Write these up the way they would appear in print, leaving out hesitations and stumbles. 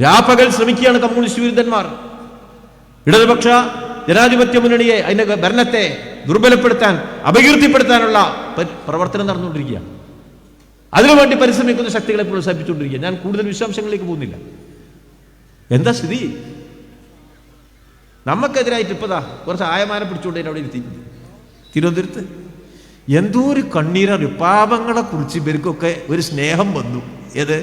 രാപ്പകൽ ശ്രമിക്കുകയാണ് കമ്മ്യൂണിസ്റ്റ് വിരുദ്ധന്മാർ. ഇടതുപക്ഷ ജനാധിപത്യ മുന്നണിയെ, അതിന്റെ ഭരണത്തെ ദുർബലപ്പെടുത്താൻ, അപകീർത്തിപ്പെടുത്താനുള്ള പ്രവർത്തനം നടന്നുകൊണ്ടിരിക്കുക. അതിനുവേണ്ടി പരിശ്രമിക്കുന്ന ശക്തികളെ പ്രോത്സാഹിപ്പിച്ചുകൊണ്ടിരിക്കുക. ഞാൻ കൂടുതൽ വിശദാംശങ്ങളിലേക്ക് പോകുന്നില്ല. എന്താ സ്ഥിതി? നമുക്കെതിരായിട്ട് ഇപ്പതാ കുറച്ച് ആയമാനെ പിടിച്ചുകൊണ്ട് അവിടെ ഇരുത്തി തിരുവനന്തപുരത്ത്. എന്തോ ഒരു കണ്ണീരറിയും. പാപങ്ങളെ കുറിച്ച് ഇവർക്കൊക്കെ ഒരു സ്നേഹം വന്നു. ഏത്?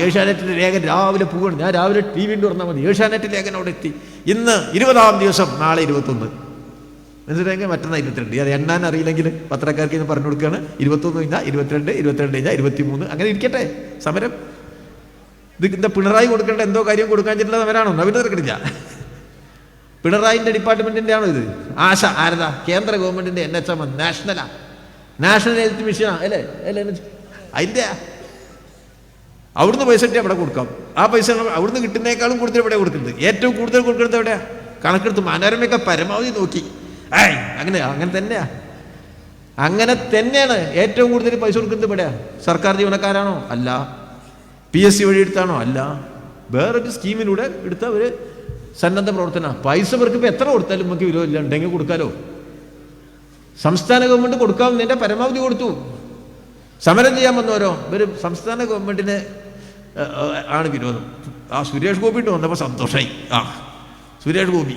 ഏഷ്യാനെറ്റിലെ ലേഖൻ രാവിലെ പോവുകയാണ്. ഞാൻ രാവിലെ ടി വി തുറന്നാൽ മതി, ഏഷ്യാനെറ്റ് ലേഖൻ അവിടെ എത്തി. ഇന്ന് 20-ാം ദിവസം, നാളെ 21, മനസ്സിലായെങ്കിൽ മറ്റന്നാൾ 22. അത് എണ്ണാൻ അറിയില്ലെങ്കിൽ പത്രക്കാർക്ക് ഇന്ന് പറഞ്ഞു കൊടുക്കുകയാണ്. 21 കഴിഞ്ഞാൽ 22, 22 കഴിഞ്ഞാൽ 23, അങ്ങനെ ഇരിക്കട്ടെ സമരം. ഇത് എന്താ പിണറായി കൊടുക്കേണ്ട എന്തോ കാര്യം കൊടുക്കാൻ പറ്റുന്ന സമരമാണോ? നവീന തിരക്കിടില്ല. പിണറായിൻ്റെ ഡിപ്പാർട്ട്മെന്റിന്റെ ആണോ ഇത്? ആശ ആരതാ? കേന്ദ്ര ഗവൺമെന്റിന്റെ NHM, നാഷണൽ ഹെൽത്ത് മിഷനാ അല്ലേ? അതിൻ്റെ അവിടുന്ന് പൈസ കിട്ടിയാൽ അവിടെ കൊടുക്കാം. ആ പൈസ അവിടുന്ന് കിട്ടുന്നേക്കാളും കൂടുതൽ ഇവിടെ കൊടുക്കുന്നത്. ഏറ്റവും കൂടുതൽ കൊടുക്കുന്നത് എവിടെയാ? കണക്കെടുത്ത് മനോരമയൊക്കെ പരമാവധി നോക്കി. അങ്ങനെ തന്നെയാണ് ഏറ്റവും കൂടുതൽ പൈസ കൊടുക്കുന്നത് എവിടെയാ? സർക്കാർ ജീവനക്കാരാണോ? അല്ല. PSC വഴി എടുത്താണോ? അല്ല. വേറൊരു സ്കീമിലൂടെ എടുത്ത ഒരു സന്നദ്ധ പ്രവർത്തന. പൈസ ഇവർക്ക് ഇപ്പോൾ എത്ര കൊടുത്താലും നമുക്ക് വിരോധമില്ല, ഉണ്ടെങ്കിൽ കൊടുക്കാലോ. സംസ്ഥാന ഗവൺമെന്റ് കൊടുക്കാവുന്നതിൻ്റെ പരമാവധി കൊടുത്തു. സമരം ചെയ്യാൻ വന്നവരോ ഇവർ സംസ്ഥാന ഗവൺമെന്റിന് ആണ് വിരോധം. സുരേഷ് ഗോപിട്ട് വന്നപ്പോൾ സന്തോഷമായി. സുരേഷ് ഗോപി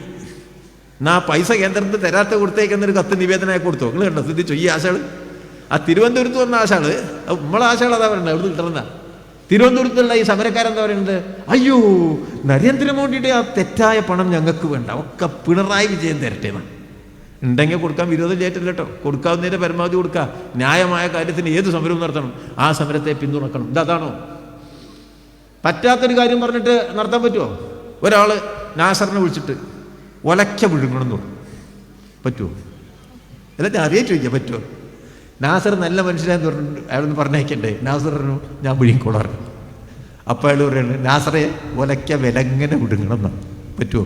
എന്നാ പൈസ കേന്ദ്രത്തിൽ തരാത്ത കൊടുത്തേക്കുന്നൊരു കത്ത് നിവേദനമായി കൊടുത്തു. നിങ്ങൾ കണ്ടോ? ശ്രദ്ധിച്ചോ? ഈ ആശാള് തിരുവനന്തപുരത്ത് വന്ന ആശാള്, നമ്മളെ ആശാൾ അതാ പറയുന്നത്, അവിടുന്ന് കിട്ടണമെന്നാ. തിരുവനന്തപുരത്തുള്ള ഈ സമരക്കാരെന്താ പറയുന്നത്? അയ്യോ, നരേന്ദ്രമോദിയുടെ ആ തെറ്റായ പണം ഞങ്ങൾക്ക് വേണ്ട, ഒക്കെ പിണറായി വിജയൻ തരട്ടെ. ഉണ്ടെങ്കിൽ കൊടുക്കാൻ വിരോധം ചെയ്തിട്ടില്ല കേട്ടോ. കൊടുക്കാവുന്നതിൻ്റെ പരമാവധി കൊടുക്കുക. ന്യായമായ കാര്യത്തിന് ഏത് സമരവും നടത്തണം, ആ സമരത്തെ പിന്തുണക്കണം. ഇതാണോ? പറ്റാത്തൊരു കാര്യം പറഞ്ഞിട്ട് നടത്താൻ പറ്റുമോ? ഒരാൾ നാസറിനെ വിളിച്ചിട്ട് ഒലക്ക വിഴുങ്ങണമെന്ന് പറഞ്ഞു. പറ്റുമോ? എന്നിട്ട് അറിയാൻ ചോദിക്കാം പറ്റുമോ? നാസർ നല്ല മനുഷ്യനാന്ന് പറഞ്ഞിട്ട് അയാളൊന്ന് പറഞ്ഞേക്കണ്ടേ? നാസർ പറഞ്ഞു ഞാൻ വിഴുങ്ങിക്കോളാറ്. അപ്പോൾ അയാൾ പറയുന്നത് നാസറെ ഒലക്ക വിലങ്ങനെ വിഴുങ്ങണം എന്നാണ്. പറ്റുമോ?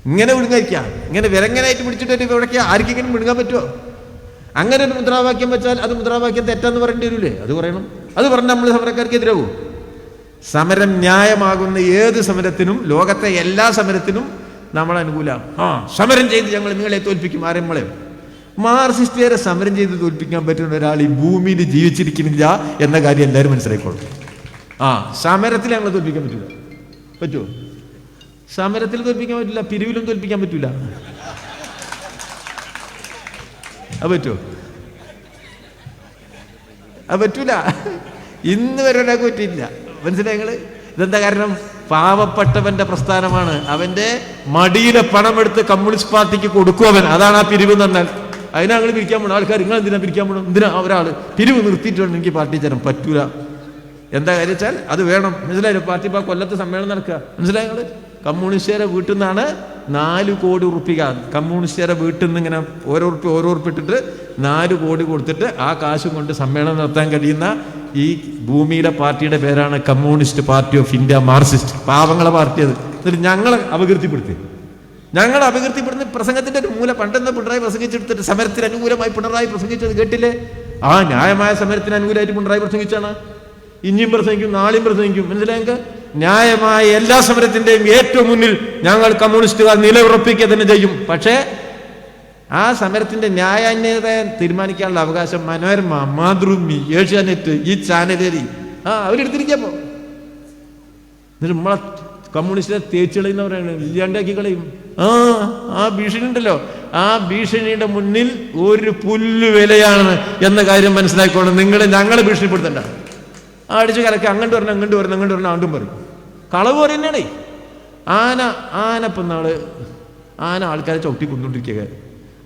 ഇങ്ങനെ വിഴുങ്ങായിരിക്കാം. ഇങ്ങനെ വിലങ്ങനായിട്ട് പിടിച്ചിട്ട് ഇവിടേക്ക് ആർക്കെങ്കിലും വിഴുങ്ങാൻ പറ്റുമോ? അങ്ങനെ ഒരു മുദ്രാവാക്യം വെച്ചാൽ അത് മുദ്രാവാക്യം തെറ്റാന്ന് പറയേണ്ടി വരില്ലേ? അത് പറയണം. അത് പറഞ്ഞാൽ നമ്മൾ സമരക്കാർക്ക് എതിരാവും. സമരം ന്യായമാകുന്ന ഏത് സമരത്തിനും, ലോകത്തെ എല്ലാ സമരത്തിനും നമ്മൾ അനുകൂല. സമരം ചെയ്ത് ഞങ്ങൾ നിങ്ങളെ തോൽപ്പിക്കും. ആരെ? നമ്മളെ. മാർക്സിസ്റ്റുകാരെ സമരം ചെയ്ത് തോൽപ്പിക്കാൻ പറ്റുന്ന ഒരാൾ ഈ ഭൂമിയിൽ ജീവിച്ചിരിക്കുന്നില്ല എന്ന കാര്യം എല്ലാവരും മനസ്സിലായിക്കോളും. സമരത്തിൽ ഞങ്ങളെ തോൽപ്പിക്കാൻ പറ്റില്ല. പറ്റുമോ? സമരത്തിൽ തോൽപ്പിക്കാൻ പറ്റില്ല, പിരിവിലും തോൽപ്പിക്കാൻ പറ്റൂല. അത് പറ്റുമോ? അത് പറ്റൂല. ഇന്ന് വരെ ഒരാൾക്ക് പറ്റിയില്ല. മനസ്സിലായി നിങ്ങൾ? ഇതെന്താ കാരണം? പാവപ്പെട്ടവന്റെ പ്രസ്ഥാനമാണ്. അവന്റെ മടിയിലെ പണമെടുത്ത് കമ്മ്യൂണിസ്റ്റ് പാർട്ടിക്ക് കൊടുക്കും അവൻ. അതാണ് ആ പിരിവ് എന്ന് പറഞ്ഞാൽ. അതിനാ ഞങ്ങൾ പിരിക്കാൻ പോകണം. ആൾക്കാർ നിങ്ങൾ എന്തിനാ പിരിക്കാൻ പോകണം? എന്തിനാ ഒരാൾ പിരിവ് നിർത്തിയിട്ട് വേണം എനിക്ക് പാർട്ടി ചേരാൻ? പറ്റൂല. എന്താ കാര്യം വെച്ചാൽ അത് വേണം. മനസ്സിലായല്ലോ? പാർട്ടി ഇപ്പോൾ കൊല്ലത്ത് സമ്മേളനം നടക്കുക. മനസ്സിലായി നിങ്ങൾ? കമ്മ്യൂണിസ്റ്റുകാരെ വീട്ടിൽ നിന്നാണ് 4 കോടി ഉറുപ്പിക. കമ്മ്യൂണിസ്റ്റുകാരെ വീട്ടിൽ നിന്ന് ഇങ്ങനെ ഓരോ ഉറുപ്പ് ഇട്ടിട്ട് 4 കോടി കൊടുത്തിട്ട് ആ കാശും കൊണ്ട് സമ്മേളനം നടത്താൻ കഴിയുന്ന ഈ ഭൂമിയിലെ പാർട്ടിയുടെ പേരാണ് communist party of India, Marxist. പാവങ്ങളെ പാർട്ടി. അത് എന്നിട്ട് ഞങ്ങളെ അപകീർത്തിപ്പെടുത്തി. ഞങ്ങളെ അപകീർത്തിപ്പെടുന്ന പ്രസംഗത്തിന്റെ ഒരു മൂല പണ്ടെന്ന് പിണറായി പ്രസംഗിച്ചെടുത്തിട്ട് സമരത്തിന് അനുകൂലമായി പിണറായി പ്രസംഗിച്ചത് കേട്ടില്ലേ? ന്യായമായ സമരത്തിന് അനുകൂലമായിട്ട് പിണറായി പ്രസംഗിച്ചാണ്. ഇനിയും പ്രസംഗിക്കും, നാളെയും പ്രസംഗിക്കും. മനസ്സിലായെങ്കിൽ ന്യായമായ എല്ലാ സമരത്തിന്റെയും ഏറ്റവും മുന്നിൽ ഞങ്ങൾ കമ്മ്യൂണിസ്റ്റുകാർ നിലയുറപ്പിക്കുക തന്നെ ചെയ്യും. പക്ഷേ ആ സമരത്തിന്റെ ന്യായാന്യത തീരുമാനിക്കാനുള്ള അവകാശം മനോരമ, മാതൃഭൂമി, ഏഷ്യാനെറ്റ്, ഈ ചാനലേരി അവരെടുത്തിരിക്കപ്പോ. എന്നിട്ട് നമ്മളെ കമ്മ്യൂണിസ്റ്റിനെ തേച്ച് കളയുന്നവരാണ്, ഇല്ലാണ്ടാക്കി കളയും. ആ ഭീഷണി ഉണ്ടല്ലോ, ആ ഭീഷണിയുടെ മുന്നിൽ ഒരു പുല്ല് വിലയാണ് എന്ന കാര്യം മനസ്സിലാക്കിക്കോണം. ഞങ്ങളെ ഭീഷണിപ്പെടുത്തണ്ട. അടിച്ചു കലക്കി അങ്ങോട്ട് വരണം, അങ്ങോട്ട് വരണം, അങ്ങോട്ട് വരണം, ആണ്ടും പറയും. കളവ് പറയുന്നതാണേ. ആന ആൾക്കാരെ ചവിട്ടി കൊന്നുകൊണ്ടിരിക്കുക.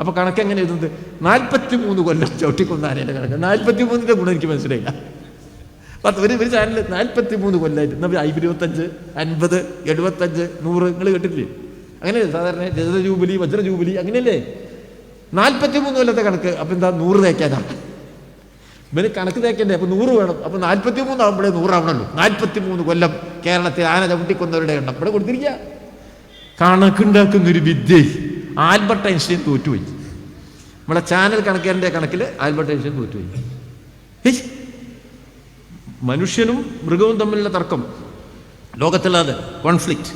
അപ്പൊ കണക്ക് എങ്ങനെ എഴുതുന്നത്? 43 കൊല്ലം ചവിട്ടിക്കൊന്ന ആനയുടെ കണക്ക്. 43ന്റെ ഗുണം എനിക്ക് മനസ്സിലായില്ല. ഒരു ചാനൽ 43 കൊല്ലമായിട്ട് 25, 50, 75, 100 നിങ്ങൾ കേട്ടില്ലേ? അങ്ങനെയല്ലേ സാധാരണ രജത ജൂബിലി, വജ്ര ജൂബിലി, അങ്ങനെയല്ലേ? 43 കൊല്ലത്തെ കണക്ക്. അപ്പൊ എന്താ 100 തേക്കാനാണ് ഇവന് കണക്ക് തേക്കണ്ടേ? അപ്പൊ 100 വേണം. അപ്പൊ 43 ആവുമ്പോഴേ 100 ആവണല്ലോ. 43 കൊല്ലം കേരളത്തിൽ ആന ചവിട്ടിക്കൊന്നവരുടെ എണ്ണം ഇവിടെ കൊടുത്തിരിക്കുക. കണക്കുണ്ടാക്കുന്നൊരു വിദ്യ. ആൽബർട്ട് ഐൻസ്റ്റീൻ തോറ്റുപോയി. നമ്മളെ ചാനൽ കണക്കേറിന്റെ കണക്കിൽ ആൽബർട്ട് ഐൻസ്റ്റീൻ തോറ്റുപോയി. മനുഷ്യനും മൃഗവും തമ്മിലുള്ള തർക്കം ലോകത്തുള്ളത് കോൺഫ്ലിക്റ്റ്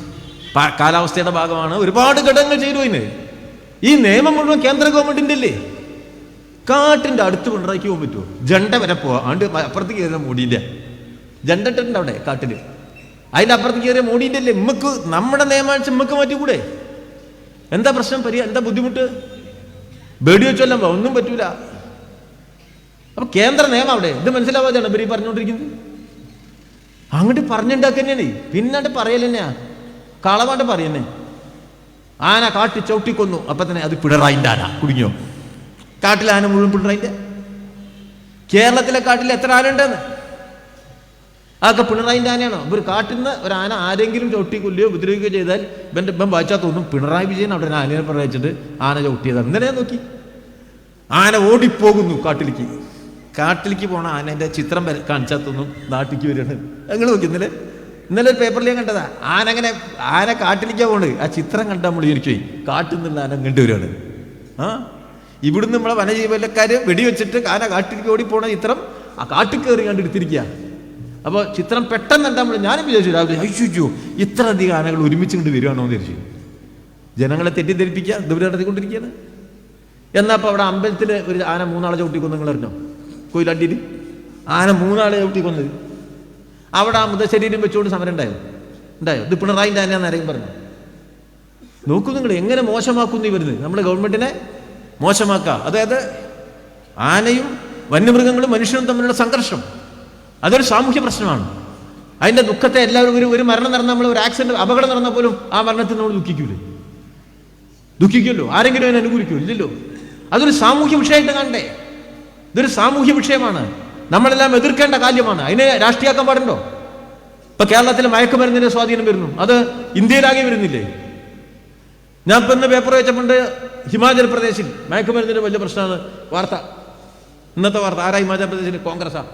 കാലാവസ്ഥയുടെ ഭാഗമാണ്. ഒരുപാട് ഘടകങ്ങൾ ചെയ്തു. അതിന് ഈ നിയമം മുഴുവൻ കേന്ദ്ര ഗവൺമെന്റിന്റെ അല്ലേ? കാട്ടിന്റെ അടുത്ത് പിണറായിക്ക് പോകാൻ പറ്റുമോ? ജണ്ട വരെ പോവാ. ആണ്ട് അപ്പുറത്തേക്ക് കയറിയ മോഡീന്റെ ജണ്ട ഇട്ടിട്ടുണ്ട് അവിടെ കാട്ടില്. അതിന്റെ അപ്പുറത്തേക്ക് കയറിയ മോഡീന്റെ അല്ലേ? നമുക്ക് നമ്മുടെ നിയമാനുസരിച്ച് നമുക്ക് മാറ്റിക്കൂടെ? എന്താ പ്രശ്നം? എന്താ ബുദ്ധിമുട്ട്? ബേഡി വെച്ചല്ല ഒന്നും പറ്റൂല. അപ്പൊ കേന്ദ്ര നിയമം അവിടെ. ഇത് മനസ്സിലാവാതെയാണ് ഇവര് പറഞ്ഞുകൊണ്ടിരിക്കുന്നത്. അങ്ങോട്ട് പറഞ്ഞുണ്ടാക്കുക തന്നെയാണ്. പിന്നീട് പറയൽ തന്നെയാ, കളവാണ്ട് പറയുന്നേ. ആന കാട്ടി ചവിട്ടിക്കൊന്നു, അപ്പൊ തന്നെ അത് പിണറായിന്റെ ആന കുടുങ്ങിയോ? കാട്ടിലെ ആന മുഴുവൻ പിണറായിന്റെ. കേരളത്തിലെ കാട്ടിൽ എത്ര ആന ഉണ്ടെന്ന്? അതൊക്കെ പിണറായിന്റെ ആനയാണോ? ഇവർ കാട്ടിൽ നിന്ന് ഒരു ആന ആരെങ്കിലും ചവിട്ടിക്കൊല്ലുകയോ ഉപദ്രവിക്കുകയോ ചെയ്താൽ ഇവൻ വായിച്ചാൽ തോന്നും പിണറായി വിജയൻ അവിടെ ആനയെ പറഞ്ഞിട്ട് ആന ചവിട്ടിയതാണ്. ഇന്നലെ നോക്കി, ആന ഓടിപ്പോകുന്നു കാട്ടിലേക്ക് പോണ ആനന്റെ ചിത്രം കാണിച്ചാൽ തോന്നും നാട്ടിലേക്ക് വരികയാണ്. ഞങ്ങൾ നോക്കി ഇന്നലെ ഒരു പേപ്പറിൽ ഞാൻ കണ്ടതാ. ആന കാട്ടിലേക്കാ പോണ്. ആ ചിത്രം കണ്ടാൽ നമ്മൾ വിചാരിച്ചു കാട്ടിൽ നിന്നുള്ള ആന കണ്ടു വരികയാണ്. ഇവിടുന്ന് നമ്മളെ വനജീവനക്കാര് വെടിവെച്ചിട്ട് ആന കാട്ടിലേക്ക് ഓടിപ്പോണ ചിത്രം ആ കാട്ടിൽ കയറി കണ്ടെടുത്തിരിക്കുക. അപ്പോൾ ചിത്രം പെട്ടെന്ന് കണ്ടാൽ ഞാനും വിചാരിച്ചു രാവിലെ അയ്യോ ഇത്ര അധികം ആനകൾ ഒരുമിച്ച് കൊണ്ട് വരികയാണോ എന്ന് വിചാരിച്ചു. ജനങ്ങളെ തെറ്റിദ്ധരിപ്പിക്കുക, ദൂരം നടത്തിക്കൊണ്ടിരിക്കുകയാണ്. എന്നാൽ അപ്പോൾ അവിടെ അമ്പലത്തിൽ ഒരു ആന 3 ആളെ ചവിട്ടിക്കൊന്നു. നിങ്ങൾ അറിഞ്ഞോ? കൊയിലാണ്ടിയിൽ ആന 3 ആളെ ചവിട്ടിക്കൊന്നത്. അവിടെ ആ മൃതശരീരം വെച്ചുകൊണ്ട് സമരം ഉണ്ടായോ? ഇത് പിണറായിൻ്റെ ആനയാന്ന് ആരെയും പറഞ്ഞു? നോക്കൂ നിങ്ങൾ എങ്ങനെ മോശമാക്കുന്നു ഇവരുന്ന്. നമ്മൾ ഗവൺമെന്റിനെ മോശമാക്കുക. അതായത് ആനയും വന്യമൃഗങ്ങളും മനുഷ്യനും തമ്മിലുള്ള സംഘർഷം അതൊരു സാമൂഹ്യ പ്രശ്നമാണ്. അതിന്റെ ദുഃഖത്തെ എല്ലാവരും ഒരു മരണം നടന്ന നമ്മൾ ഒരു ആക്സിഡന്റ് അപകടം നടന്നാൽ പോലും ആ മരണത്തിൽ നമ്മൾ ദുഃഖിക്കുമല്ലോ. ആരെങ്കിലും അതിനെ അനുകൂലിക്കുമോ? ഇല്ലല്ലോ. അതൊരു സാമൂഹ്യ വിഷയമായിട്ട് കാണണ്ടേ? ഇതൊരു സാമൂഹ്യ വിഷയമാണ്. നമ്മളെല്ലാം എതിർക്കേണ്ട കാര്യമാണ്. അതിനെ രാഷ്ട്രീയമാക്കാൻ പാടുണ്ടോ? ഇപ്പൊ കേരളത്തിൽ മയക്കുമരുന്നിന്റെ സ്വാധീനം വരുന്നു. അത് ഇന്ത്യയിലാകെ വരുന്നില്ലേ? ഞാൻ ഇപ്പൊ ഇന്ന് പേപ്പർ വെച്ചപ്പോണ്ട് ഹിമാചൽ പ്രദേശിൽ മയക്കുമരുന്നിന്റെ വലിയ പ്രശ്നമാണ് വാർത്ത. ഇന്നത്തെ വാർത്ത ആരാ? ഹിമാചൽ പ്രദേശിൽ കോൺഗ്രസ്സാ.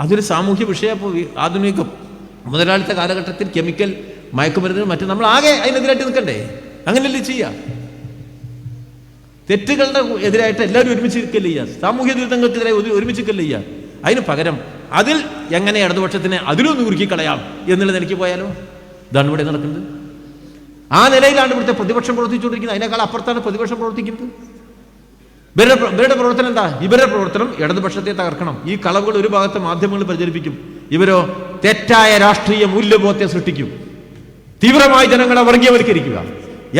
അതൊരു സാമൂഹ്യ വിഷയം. അപ്പോൾ ആധുനിക മുതലാളിത്ത കാലഘട്ടത്തിൽ കെമിക്കൽ മയക്കുമരുന്നിനും മറ്റും നമ്മൾ ആകെ അതിനെതിരായിട്ട് നിൽക്കണ്ടേ? അങ്ങനെയല്ലേ ചെയ്യാം? തെറ്റുകളുടെ എതിരായിട്ട് എല്ലാവരും ഒരുമിച്ച് നിൽക്കല്ലേ ചെയ്യുക? സാമൂഹ്യ ദുരിതങ്ങൾക്കെതിരെ ഒരുമിച്ച് നിൽക്കല്ലേ ചെയ്യുക? അതിന് പകരം അതിൽ എങ്ങനെ ഇടതുപക്ഷത്തിനെ അതിലൊന്ന് കുറുക്കി കളയാം എന്നുള്ള നിലയ്ക്ക് പോയാലോ? ഇതാണ് ഇവിടെ നടക്കുന്നത്. ആ നിലയിലാണ് ഇവിടുത്തെ പ്രതിപക്ഷം പ്രവർത്തിച്ചുകൊണ്ടിരിക്കുന്നത്. അതിനേക്കാൾ അപ്പുറത്താണ് പ്രതിപക്ഷം പ്രവർത്തിക്കുന്നത്. ഇവരുടെ പ്രവർത്തനം എന്താ? ഇവരുടെ പ്രവർത്തനം ഇടതുപക്ഷത്തെ തകർക്കണം. ഈ കളവുകൾ ഒരു ഭാഗത്ത് മാധ്യമങ്ങൾ പ്രചരിപ്പിക്കും. ഇവരോ തെറ്റായ രാഷ്ട്രീയ മൂല്യബോധത്തെ സൃഷ്ടിക്കും. തീവ്രമായി ജനങ്ങളെ വർഗീയവൽക്കരിക്കുക,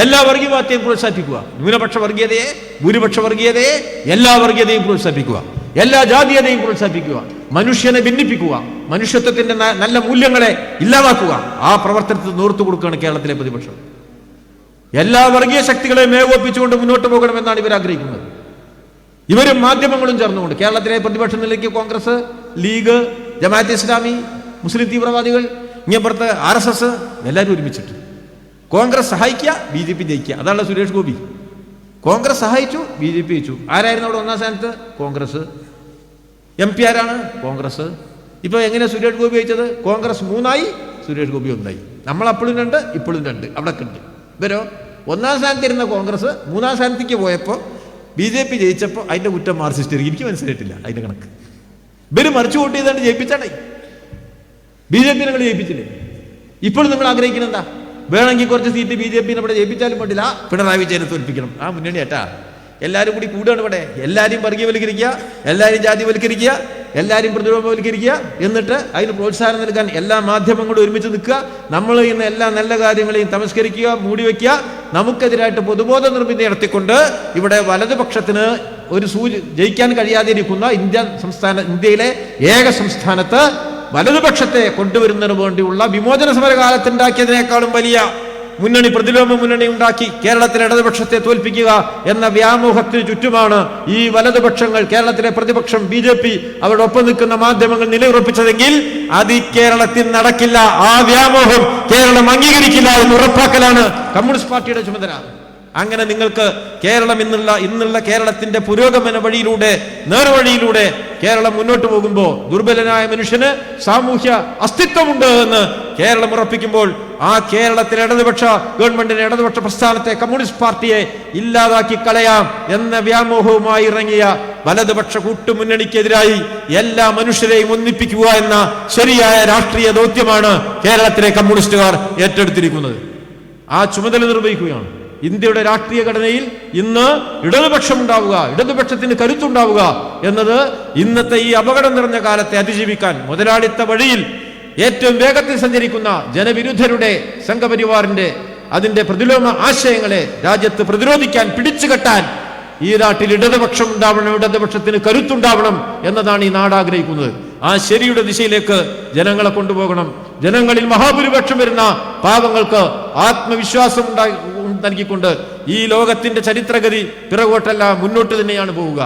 എല്ലാ വർഗീയവാദത്തെയും പ്രോത്സാഹിപ്പിക്കുക, ന്യൂനപക്ഷ വർഗീയതയെ, ഭൂരിപക്ഷ വർഗീയതയെ, എല്ലാ വർഗീയതയും പ്രോത്സാഹിപ്പിക്കുക, എല്ലാ ജാതീയതയും പ്രോത്സാഹിപ്പിക്കുക, മനുഷ്യനെ ഭിന്നിപ്പിക്കുക, മനുഷ്യത്വത്തിന്റെ നല്ല മൂല്യങ്ങളെ ഇല്ലാതാക്കുക. ആ പ്രവർത്തനത്തിൽ നേർത്തു കൊടുക്കുകയാണ് കേരളത്തിലെ പ്രതിപക്ഷം. എല്ലാ വർഗീയ ശക്തികളെയും ഏകോപിപ്പിച്ചുകൊണ്ട് മുന്നോട്ട് പോകണമെന്നാണ് ഇവർ ആഗ്രഹിക്കുന്നത്. ഇവരും മാധ്യമങ്ങളും ചേർന്നുകൊണ്ട് കേരളത്തിലെ പ്രതിപക്ഷ നിലയ്ക്ക് കോൺഗ്രസ്, ലീഗ്, ജമാഅത്തെ ഇസ്ലാമി, മുസ്ലിം തീവ്രവാദികൾ, ഇങ്ങപ്പുറത്ത് RSS എല്ലാവരും ഒരുമിച്ചിട്ട് കോൺഗ്രസ് സഹായിക്കുക, BJP ജയിക്കുക. അതാണ് സുരേഷ് ഗോപി. കോൺഗ്രസ് സഹായിച്ചു, BJP ജയിച്ചു. ആരായിരുന്നു അവിടെ 1ാം സ്ഥാനത്ത്? കോൺഗ്രസ്. MP ആരാണ്? കോൺഗ്രസ്. ഇപ്പൊ എങ്ങനെ സുരേഷ് ഗോപി ജയിച്ചത്? കോൺഗ്രസ് 3ആയി, സുരേഷ് ഗോപി 1ആയി. നമ്മളപ്പോഴും 2, ഇപ്പോഴും 2 അവിടെ ഉണ്ട്. ഇവരോ 1ാം സ്ഥാനത്തിരുന്ന കോൺഗ്രസ് 3ാം സ്ഥാനത്തേക്ക് പോയപ്പോൾ BJP ജയിച്ചപ്പോൾ അതിന്റെ കുറ്റം മാർക്സിസ്റ്റ്. എനിക്ക് മനസ്സിലായിട്ടില്ല അതിന്റെ കണക്ക്. ഇവര് മറിച്ചു വോട്ട് ചെയ്താണ്ട് ജയിപ്പിച്ചാണേ. BJP നിങ്ങൾ ജയിപ്പിച്ചില്ലേ? ഇപ്പോഴും നിങ്ങൾ ആഗ്രഹിക്കുന്നത് എന്താ? വേണമെങ്കിൽ കുറച്ച് സീറ്റ് BJP ഇവിടെ ജയിപ്പിച്ചാലും പറ്റില്ല, പിണറായി വിജയനെ തോൽപ്പിക്കണം. ആ മുന്നണി ഏട്ടാ എല്ലാവരും കൂടി കൂടുകയാണ് ഇവിടെ. എല്ലാവരും വർഗീയവൽക്കരിക്കുക, എല്ലാവരും ജാതിവൽക്കരിക്കുക, എല്ലാവരും പ്രതിരോധവൽക്കരിക്കുക. എന്നിട്ട് അതിന് പ്രോത്സാഹനം നൽകാൻ എല്ലാ മാധ്യമങ്ങളും ഒരുമിച്ച് നിൽക്കുക. നമ്മൾ ഇന്ന് എല്ലാ നല്ല കാര്യങ്ങളെയും തമസ്കരിക്കുക, മൂടിവെക്കുക. നമുക്കെതിരായിട്ട് പൊതുബോധ നിർമ്മിതി നടത്തിക്കൊണ്ട് ഇവിടെ വലതുപക്ഷത്തിന് ഒരു ജയിക്കാൻ കഴിയാതിരിക്കുന്ന ഇന്ത്യയിലെ ഏക സംസ്ഥാനത്ത് വലതുപക്ഷത്തെ കൊണ്ടുവരുന്നതിന് വേണ്ടിയുള്ള വിമോചന സമരകാലത്തുണ്ടാക്കിയതിനേക്കാളും വലിയ മുന്നണി, പ്രതിലോമ മുന്നണി ഉണ്ടാക്കി കേരളത്തിലെ ഇടതുപക്ഷത്തെ തോൽപ്പിക്കുക എന്ന വ്യാമോഹത്തിന് ചുറ്റുമാണ് ഈ വലതുപക്ഷങ്ങൾ, കേരളത്തിലെ പ്രതിപക്ഷം BJP അവരുടെ ഒപ്പം നിൽക്കുന്ന മാധ്യമങ്ങൾ നിലയുറപ്പിച്ചതെങ്കിൽ അത് ഈ കേരളത്തിൽ നടക്കില്ല. ആ വ്യാമോഹം കേരളം അംഗീകരിക്കില്ല എന്ന് ഉറപ്പാക്കലാണ് കമ്മ്യൂണിസ്റ്റ് പാർട്ടിയുടെ ചുമതല. അങ്ങനെ നിങ്ങൾക്ക് കേരളം ഇന്നുള്ള കേരളത്തിന്റെ പുരോഗമന വഴിയിലൂടെ, നേർവഴിയിലൂടെ കേരളം മുന്നോട്ട് പോകുമ്പോൾ ദുർബലനായ മനുഷ്യന് സാമൂഹ്യ അസ്തിത്വമുണ്ട് എന്ന് കേരളം ഉറപ്പിക്കുമ്പോൾ ആ കേരളത്തിലെ ഇടതുപക്ഷ ഗവൺമെന്റിനെ, ഇടതുപക്ഷ പ്രസ്ഥാനത്തെ, കമ്മ്യൂണിസ്റ്റ് പാർട്ടിയെ ഇല്ലാതാക്കി കളയാം എന്ന വ്യാമോഹവുമായി ഇറങ്ങിയ വലതുപക്ഷ കൂട്ടുമുന്നണിക്കെതിരായി എല്ലാ മനുഷ്യരെയും ഒന്നിപ്പിക്കുക എന്ന ശരിയായ രാഷ്ട്രീയ ദൗത്യമാണ് കേരളത്തിലെ കമ്മ്യൂണിസ്റ്റുകാർ ഏറ്റെടുത്തിരിക്കുന്നത്. ആ ചുമതല നിർവഹിക്കുകയാണ്. ഇന്ത്യയുടെ രാഷ്ട്രീയ ഘടനയിൽ ഇന്ന് ഇടതുപക്ഷം ഉണ്ടാവുക, ഇടതുപക്ഷത്തിന് കരുത്തുണ്ടാവുക എന്നത് ഇന്നത്തെ ഈ അപകടം നിറഞ്ഞ കാലത്തെ അതിജീവിക്കാൻ, മുതലാളിത്ത വഴിയിൽ ഏറ്റവും വേഗത്തിൽ സഞ്ചരിക്കുന്ന ജനവിരുദ്ധരുടെ സംഘപരിവാറിന്റെ അതിന്റെ പ്രതിലോമ ആശയങ്ങളെ രാജ്യത്ത് പ്രതിരോധിക്കാൻ, പിടിച്ചുകെട്ടാൻ ഈ നാട്ടിൽ ഇടതുപക്ഷം ഉണ്ടാവണം, ഇടതുപക്ഷത്തിന് കരുത്തുണ്ടാവണം എന്നതാണ് ഈ നാട് ആഗ്രഹിക്കുന്നത്. ആ ശരിയുടെ ദിശയിലേക്ക് ജനങ്ങളെ കൊണ്ടുപോകണം. ജനങ്ങളിൽ മഹാഭൂരിപക്ഷം വരുന്ന പാവങ്ങൾക്ക് ആത്മവിശ്വാസം നൽകിക്കൊണ്ട് ഈ ലോകത്തിന്റെ ചരിത്രഗതി പിറകോട്ടല്ല, മുന്നോട്ട് തന്നെയാണ് പോവുക.